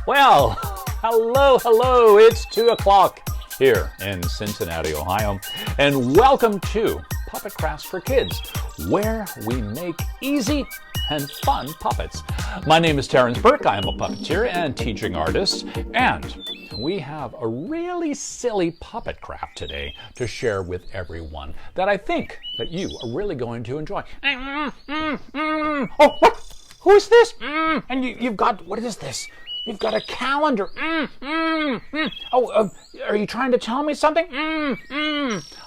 Well, hello, it's 2 o'clock here in Cincinnati, Ohio, and welcome to Puppet Crafts for Kids, where we make easy and fun puppets. My name is Terrence Burke. I am a puppeteer and teaching artist, and we have a really silly puppet craft today to share with everyone that I think that you are really going to enjoy. Oh, what? Who is this? And you've got, what is this? You've got a calendar. Oh, are you trying to tell me something?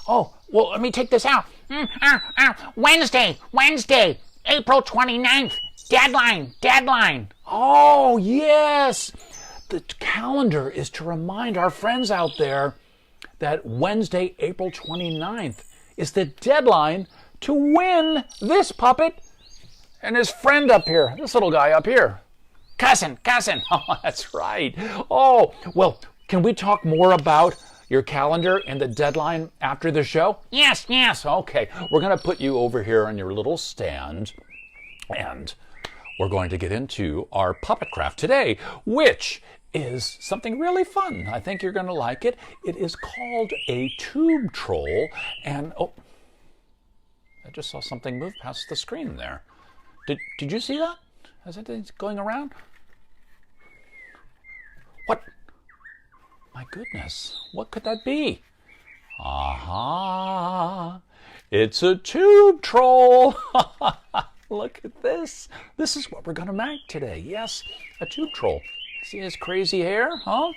Oh, well, let me take this out. Wednesday, April 29th, deadline. Oh, yes. The calendar is to remind our friends out there that Wednesday, April 29th is the deadline to win this puppet and his friend up here, this little guy up here. Cousin. Oh, that's right. Oh, well, can we talk more about your calendar and the deadline after the show? Yes. Okay, we're going to put you over here on your little stand, and we're going to get into our puppet craft today, which is something really fun. I think you're going to like it. It is called a tube troll, and oh, I just saw something move past the screen there. Did you see that? Is it going around? What? My goodness, what could that be? Aha! It's a tube troll! Look at this. This is what we're going to make today. Yes, a tube troll. See his crazy hair, huh?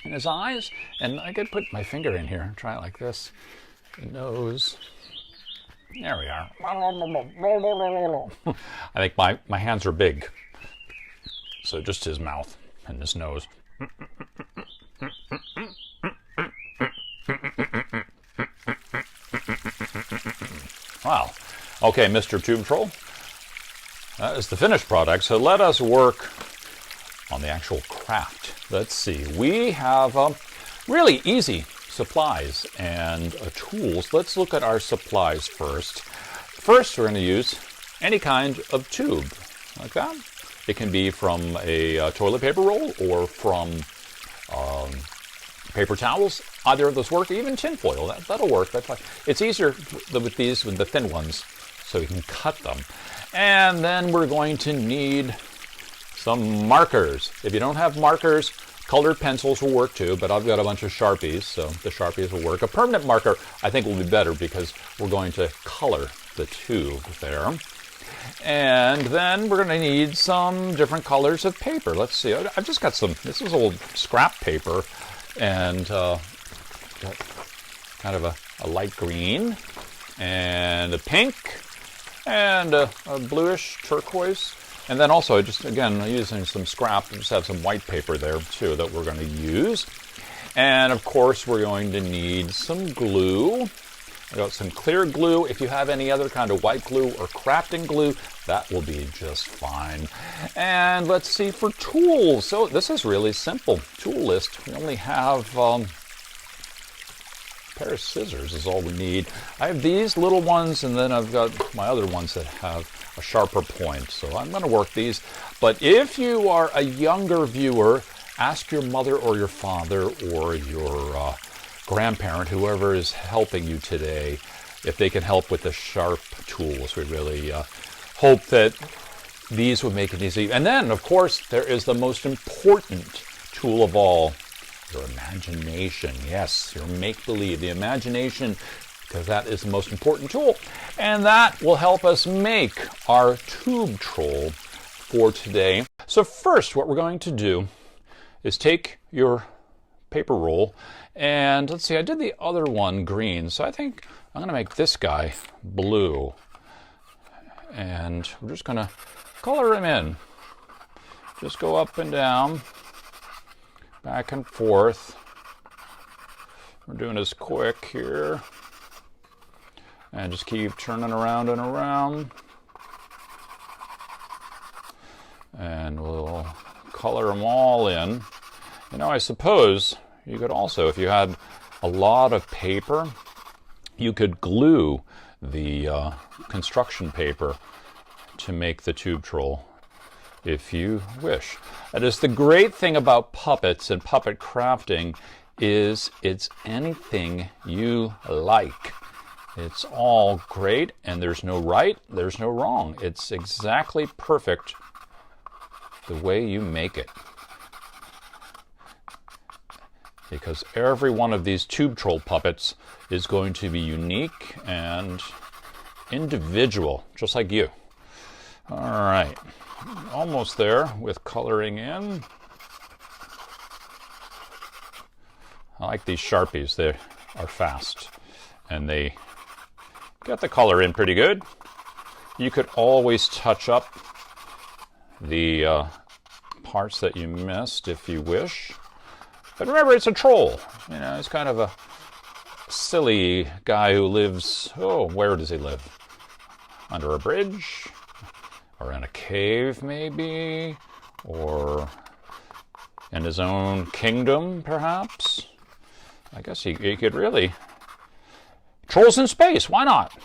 And his eyes. And I could put my finger in here and try it like this. The nose. There we are. I think my hands are big. So just his mouth and his nose. Wow. Okay, Mr. Tube Troll. That is the finished product. So let us work on the actual craft. Let's see. We have really easy supplies and tools. Let's look at our supplies first. First, we're going to use any kind of tube, like that. It can be from a toilet paper roll or from paper towels. Either of those work. Even tin foil, that'll work. That's fine. It's easier with these, with the thin ones, so you can cut them. And then we're going to need some markers. If you don't have markers, colored pencils will work too, but I've got a bunch of Sharpies, so the Sharpies will work. A permanent marker, I think, will be better because we're going to color the tube there. And then we're going to need some different colors of paper. Let's see. I've just got some, this is old scrap paper, and got kind of a light green, and a pink, and a bluish turquoise. And then also, just again, using some scrap, just have some white paper there too that we're going to use. And of course, we're going to need some glue. I got some clear glue. If you have any other kind of white glue or crafting glue, that will be just fine. And let's see, for tools. So this is really simple. Tool list. We only have a pair of scissors is all we need. I have these little ones, and then I've got my other ones that have a sharper point. So I'm going to work these. But if you are a younger viewer, ask your mother or your father or your grandparent, whoever is helping you today, if they can help with the sharp tools. We really hope that these would make it easy. And then, of course, there is the most important tool of all, your imagination. Yes, your make-believe, the imagination, because that is the most important tool. And that will help us make our tube troll for today. So first, what we're going to do is take your paper roll, and let's see, I did the other one green, so I think I'm going to make this guy blue. And we're just going to color him in. Just go up and down, back and forth. We're doing this quick here. And just keep turning around and around. And we'll color them all in. You know, I suppose you could also, if you had a lot of paper, you could glue the construction paper to make the tube troll. if you wish. That is the great thing about puppets and puppet crafting, is it's anything you like. It's all great, and there's no right, there's no wrong. It's exactly perfect the way you make it. Because every one of these tube troll puppets is going to be unique and individual, just like you. All right, almost there with coloring in. I like these Sharpies. They are fast, and they get the color in pretty good. You could always touch up the parts that you missed if you wish. But remember, it's a troll. You know, it's kind of a silly guy who lives, where does he live? Under a bridge? Or in a cave, maybe? Or in his own kingdom, perhaps? I guess he could really... Trolls in space, why not?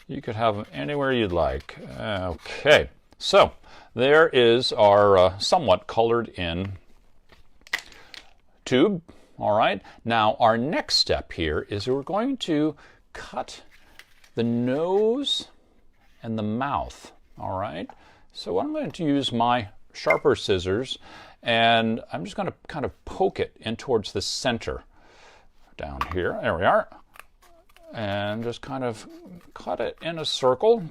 You could have them anywhere you'd like. Okay, so there is our somewhat colored in tube. All right, now our next step here is we're going to cut the nose and the mouth. All right, so I'm going to use my sharper scissors, and I'm just going to kind of poke it in towards the center down here. There we are, and just kind of cut it in a circle.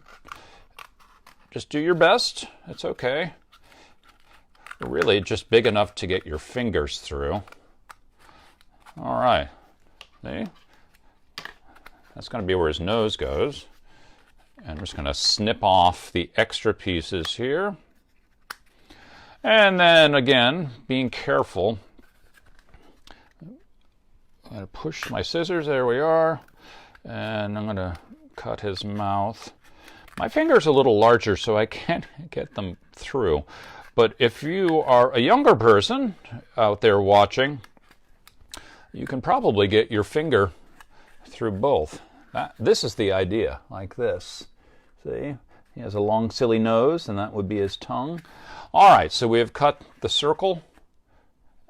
Just do your best. It's okay. Really just big enough to get your fingers through. All right, see? That's going to be where his nose goes. And I'm just going to snip off the extra pieces here. And then again, being careful, I'm going to push my scissors, there we are, and I'm going to cut his mouth. My finger's a little larger, so I can't get them through. But if you are a younger person out there watching, you can probably get your finger through both. This is the idea, like this. See? He has a long, silly nose, and that would be his tongue. All right, so we have cut the circle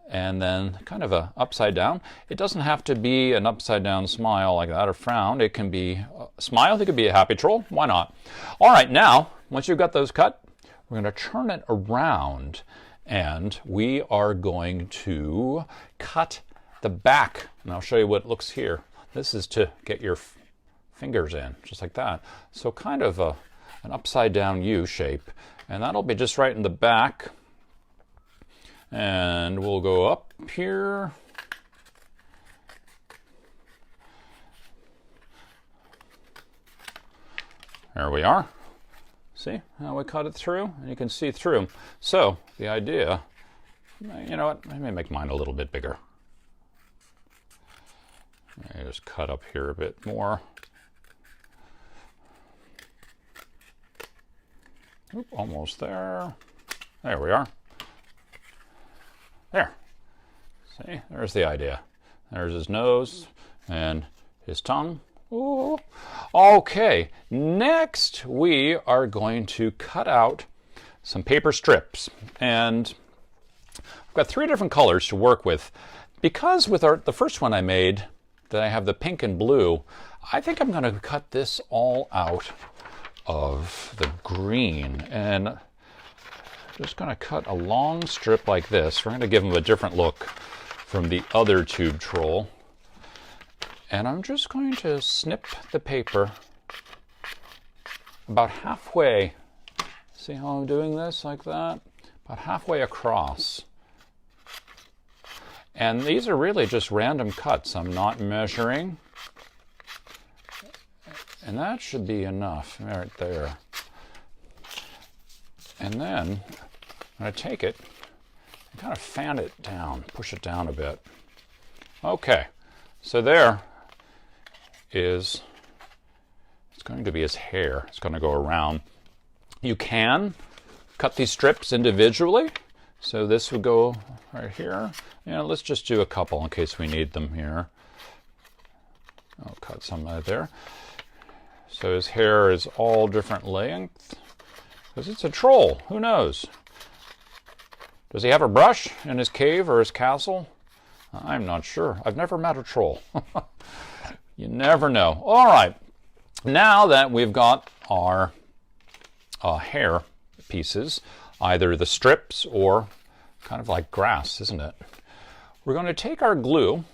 and then kind of a upside down. It doesn't have to be an upside down smile like that or frown. It can be a smile. It could be a happy troll. Why not? All right, now, once you've got those cut, we're going to turn it around, and we are going to cut the back. And I'll show you what looks here. This is to get your fingers in, just like that. So kind of an upside down U shape. And that'll be just right in the back. And we'll go up here. There we are. See how we cut it through? And you can see through. So the idea, you know what, let me make mine a little bit bigger. I just cut up here a bit more. Oop, almost there. There we are. There. See, there's the idea. There's his nose and his tongue. Ooh. Okay, next we are going to cut out some paper strips. And I've got 3 different colors to work with. Because with the first one I made, that I have the pink and blue, I think I'm going to cut this all out of the green. And just going to cut a long strip like this. We're going to give him a different look from the other tube troll. And I'm just going to snip the paper about halfway. See how I'm doing this like that? About halfway across. And these are really just random cuts. I'm not measuring. And that should be enough right there. And then I'm going to take it and kind of fan it down, push it down a bit. Okay, so there is, it's going to be his hair. It's going to go around. You can cut these strips individually. So this would go right here. Let's just do a couple in case we need them here. I'll cut some right there. So his hair is all different length. Because it's a troll. Who knows? Does he have a brush in his cave or his castle? I'm not sure. I've never met a troll. You never know. All right. Now that we've got our hair pieces, either the strips or kind of like grass, isn't it? We're going to take our glue,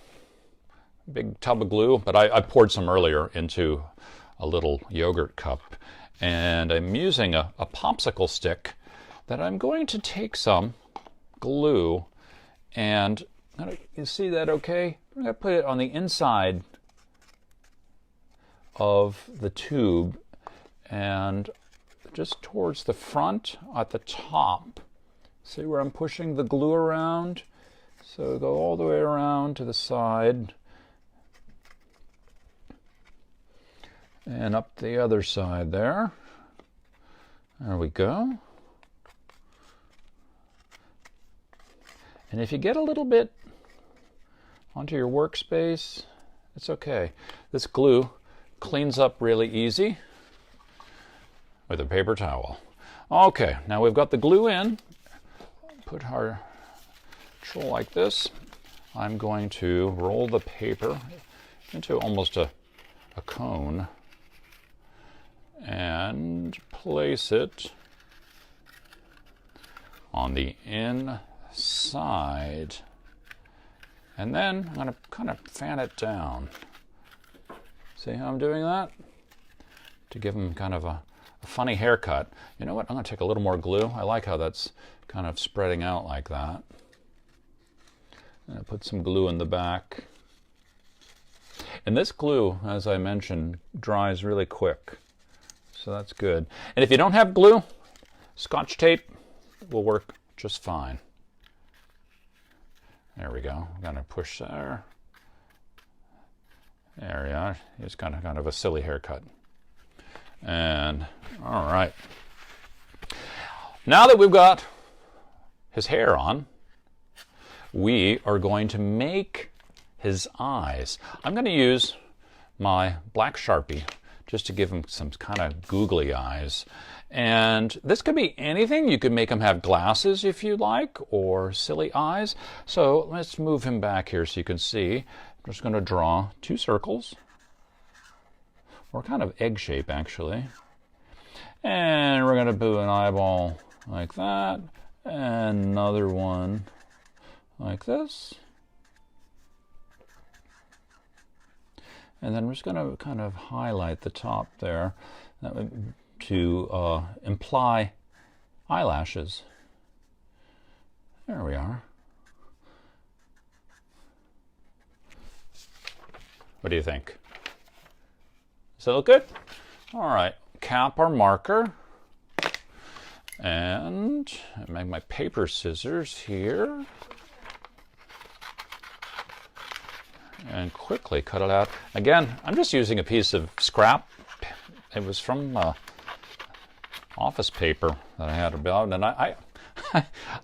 big tub of glue, but I poured some earlier into a little yogurt cup, and I'm using a popsicle stick that I'm going to take some glue and you see that okay? I'm going to put it on the inside of the tube and just towards the front at the top. See where I'm pushing the glue around? So go all the way around to the side and up the other side there. There we go. And if you get a little bit onto your workspace, it's okay. This glue cleans up really easy with a paper towel. Okay, now we've got the glue in. Put our troll like this. I'm going to roll the paper into almost a cone and place it on the inside. And then I'm going to kind of fan it down. See how I'm doing that? To give him kind of a funny haircut. You know what? I'm going to take a little more glue. I like how that's kind of spreading out like that. And I put some glue in the back. And this glue, as I mentioned, dries really quick. So that's good. And if you don't have glue, Scotch tape will work just fine. There we go. I'm going to push there. There we are. It's kind of a silly haircut. And all right. Now that we've got his hair on, we are going to make his eyes. I'm going to use my black Sharpie just to give him some kind of googly eyes. And this could be anything. You could make him have glasses if you like, or silly eyes. So let's move him back here so you can see. I'm just going to draw 2 circles, or kind of egg shape actually. And we're going to do an eyeball like that, and another one like this. And then we're just going to kind of highlight the top there to imply eyelashes. There we are. What do you think? Does that look good? All right, cap our marker. And I make my paper scissors here. And quickly cut it out. Again, I'm just using a piece of scrap. It was from office paper that I had about, and I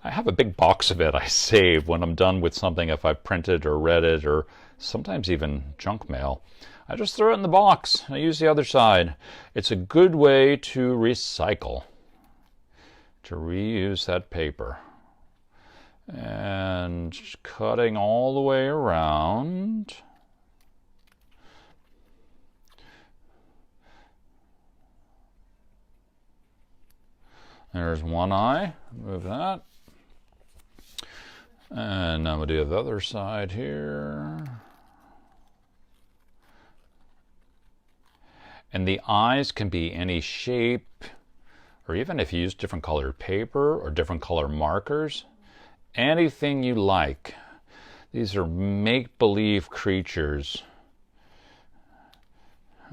have a big box of it I save when I'm done with something, if I've printed or read it, or sometimes even junk mail. I just throw it in the box. I use the other side. It's a good way to recycle, to reuse that paper. And cutting all the way around. There's one eye. Move that. And now we'll do the other side here. And the eyes can be any shape, or even if you use different colored paper or different color markers. Anything you like. These are make-believe creatures.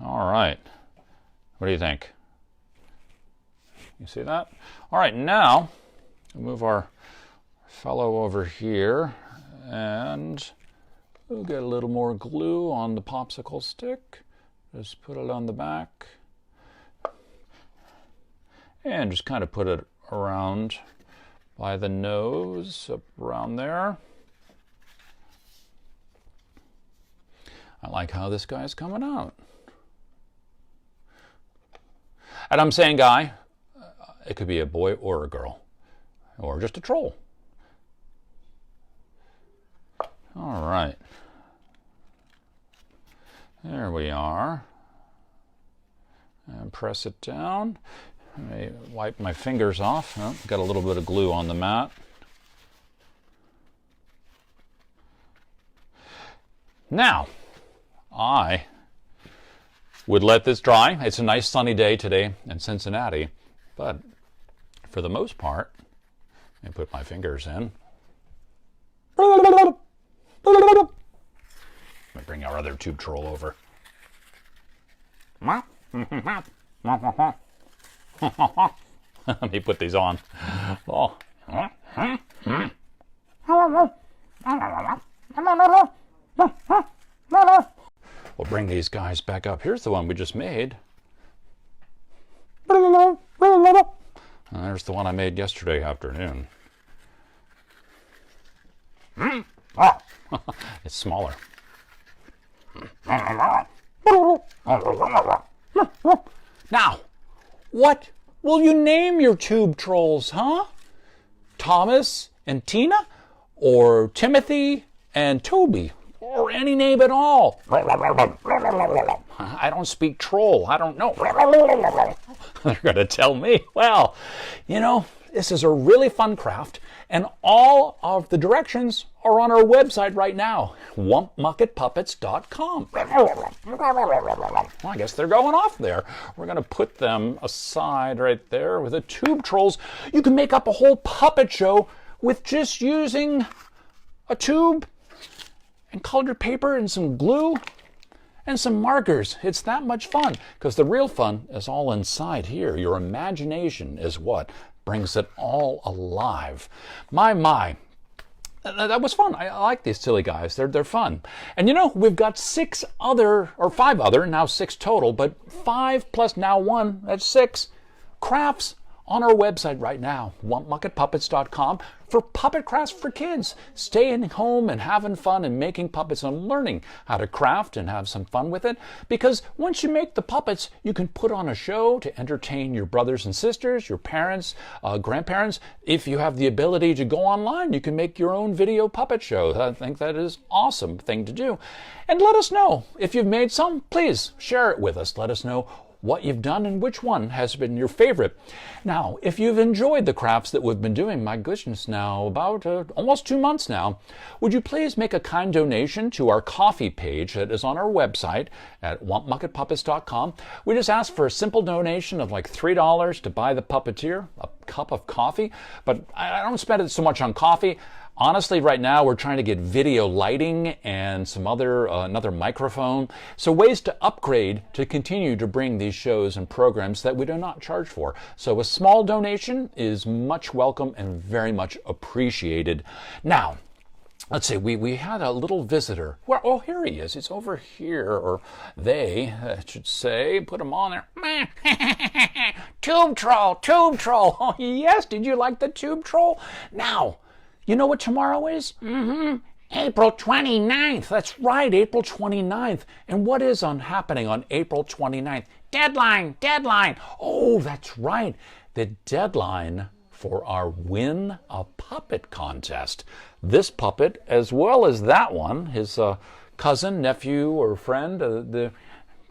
All right. What do you think? You see that? All right, now we'll move our fellow over here, and we'll get a little more glue on the popsicle stick. Just put it on the back. And just kind of put it around by the nose, up around there. I like how this guy's coming out. And I'm saying guy, It could be a boy or a girl, or just a troll. All right. There we are. And press it down. Let me wipe my fingers off. Oh, got a little bit of glue on the mat. Now, I would let this dry. It's a nice sunny day today in Cincinnati, but for the most part, I put my fingers in. Let me bring our other tube troll over. Let me put these on. Oh. We'll bring these guys back up. Here's the one we just made. And there's the one I made yesterday afternoon. Oh. It's smaller. Now, what will you name your tube trolls, huh? Thomas and Tina? Or Timothy and Toby? Or any name at all? I don't speak troll. I don't know. They're going to tell me. Well, you know, this is a really fun craft, and all of the directions are on our website right now, wumpmucketpuppets.com. Well, I guess they're going off there. We're going to put them aside right there with the tube trolls. You can make up a whole puppet show with just using a tube and colored paper and some glue and some markers. It's that much fun, because the real fun is all inside here. Your imagination is what brings it all alive. My. That was fun. I like these silly guys. They're fun. And you know, we've got 5 other, now 6 total, but 5 plus now 1, that's 6 crafts on our website right now, wumpmucketpuppets.com, for puppet crafts for kids. Staying home and having fun and making puppets and learning how to craft and have some fun with it. Because once you make the puppets, you can put on a show to entertain your brothers and sisters, your parents, grandparents. If you have the ability to go online, you can make your own video puppet show. I think that is an awesome thing to do. And let us know. If you've made some, please share it with us. Let us know what you've done and which one has been your favorite. Now, if you've enjoyed the crafts that we've been doing, my goodness, now about almost 2 months now, would you please make a kind donation to our coffee page that is on our website at wumpmucketpuppets.com. We just ask for a simple donation of like $3 to buy the puppeteer a cup of coffee, but I don't spend it so much on coffee. Honestly, right now we're trying to get video lighting and some other another microphone. So ways to upgrade to continue to bring these shows and programs that we do not charge for. So a small donation is much welcome and very much appreciated. Now, let's see, we had a little visitor. Well, oh, here he is. It's over here, or they, I should say. Put him on there. Tube troll, tube troll. Oh, yes, did you like the tube troll? Now, you know what tomorrow is? April 29th. That's right, April 29th. And what is happening on April 29th? Deadline. Oh, that's right. The deadline for our Win a Puppet contest. This puppet, as well as that one, his cousin, nephew, or friend, the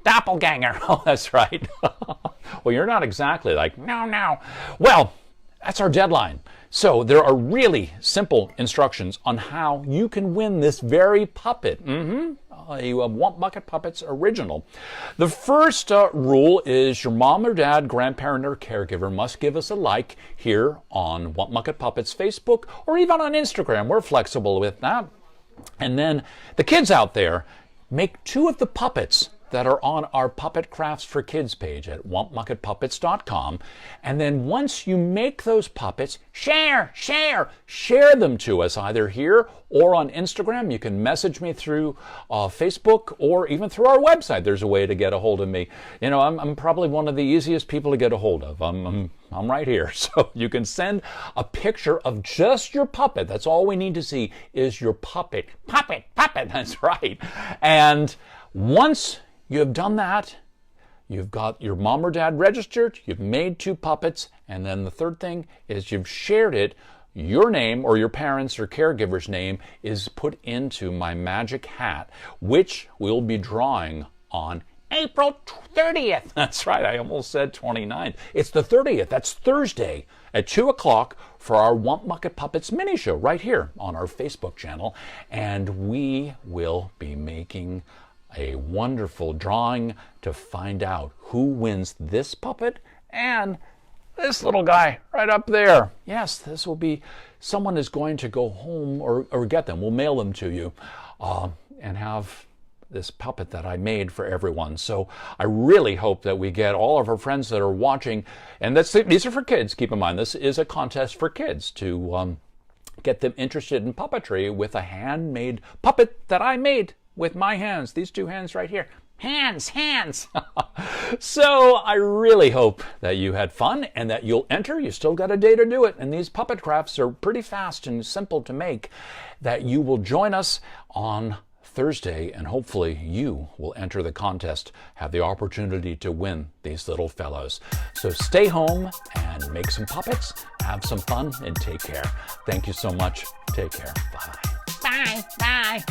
Doppelganger. Oh, that's right. Well, you're not exactly like, No. well, that's our deadline. So there are really simple instructions on how you can win this very puppet. A Wump Bucket Puppets original. The first rule is your mom or dad, grandparent, or caregiver must give us a like here on Wump Bucket Puppets Facebook or even on Instagram. We're flexible with that. And then the kids out there, make 2 of the puppets that are on our Puppet Crafts for Kids page at wumpmucketpuppets.com. And then once you make those puppets, share them to us either here or on Instagram. You can message me through Facebook or even through our website. There's a way to get a hold of me. You know, I'm probably one of the easiest people to get a hold of. I'm right here. So you can send a picture of just your puppet. That's all we need to see is your puppet. Puppet. That's right. And once you have done that, you've got your mom or dad registered, you've made 2 puppets, and then the third thing is you've shared it. Your name or your parents' or caregiver's name is put into my magic hat, which we'll be drawing on April 30th. That's right, I almost said 29th. It's the 30th, that's Thursday at 2 o'clock for our Wump Mucket Puppets mini show right here on our Facebook channel. And we will be making a wonderful drawing to find out who wins this puppet and this little guy right up there. Yes, this will be, someone is going to go home or get them. We'll mail them to you and have this puppet that I made for everyone. So I really hope that we get all of our friends that are watching, and these are for kids, keep in mind, this is a contest for kids to get them interested in puppetry with a handmade puppet that I made with my hands, these 2 hands right here. Hands. So I really hope that you had fun and that you'll enter. You still got a day to do it. And these puppet crafts are pretty fast and simple to make, that you will join us on Thursday, and hopefully you will enter the contest, have the opportunity to win these little fellows. So stay home and make some puppets, have some fun, and take care. Thank you so much. Take care. Bye. Bye.